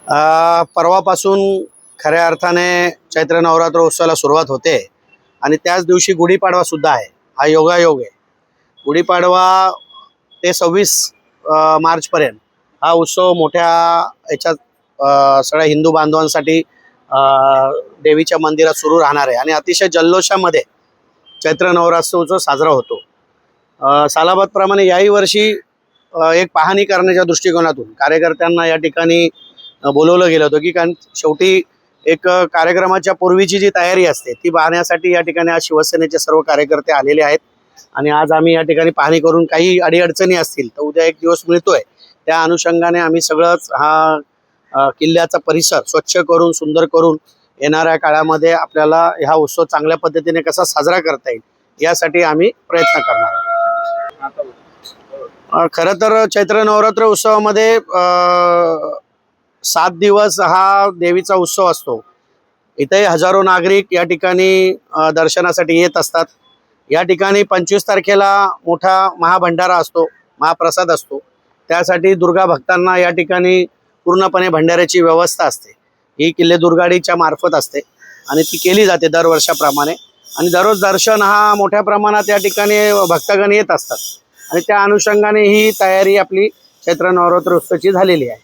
परवापासून खऱ्या अर्थाने चैत्र नवरात्र उत्सवाला सुरुवात होते आणि त्याच दिवशी गुढीपाडवा सुद्धा आहे. हा योगायोग आहे. गुढीपाडवा ते 26 मार्चपर्यंत हा उत्सव मोठ्या याच्यात सगळ्या हिंदू बांधवांसाठी देवीच्या मंदिरात सुरू राहणार आहे आणि अतिशय जल्लोषामध्ये चैत्र नवरात्र उत्सव साजरा होतो. सालाबादप्रमाणे याही वर्षी एक पाहणी करण्याच्या दृष्टिकोनातून कार्यकर्त्यांना या ठिकाणी बोलवलं गेलं होतं की कारण शेवटी एक कार्यक्रमाच्या पूर्वीची जी तयारी असते ती पाहण्यासाठी या ठिकाणी आज शिवसेनेचे सर्व कार्यकर्ते आलेले आहेत आणि आज आम्ही या ठिकाणी पाहणी करून काही अडीअडचणी असतील तर उद्या एक दिवस मिळतोय त्या अनुषंगाने आम्ही सगळंच हा किल्ल्याचा परिसर स्वच्छ करून सुंदर करून येणाऱ्या काळामध्ये आपल्याला हा उत्सव चांगल्या पद्धतीने कसा साजरा करता येईल यासाठी आम्ही प्रयत्न करणार आहोत. खरं तर चैत्र नवरात्र उत्सवामध्ये 7 दिवस हा देवीचा उत्सव असतो. इथे हजारो नागरिक या ठिकाणी दर्शनासाठी येत असतात. या ठिकाणी 25 तारखेला मोठा महाभंडारा असतो, महाप्रसाद असतो. त्यासाठी दुर्गा भक्तांना या ठिकाणी पूर्णपणे भंडाऱ्याची व्यवस्था असते. ही किल्ले दुर्गाडीच्या मार्फत असते आणि ती केली जाते दरवर्षाप्रमाणे आणि दररोज दर्शन हा मोठ्या प्रमाणात या ठिकाणी भक्तगण येत असतात आणि त्या अनुषंगाने ही तयारी आपली चैत्र नवरात्र उत्सवाची झालेली आहे.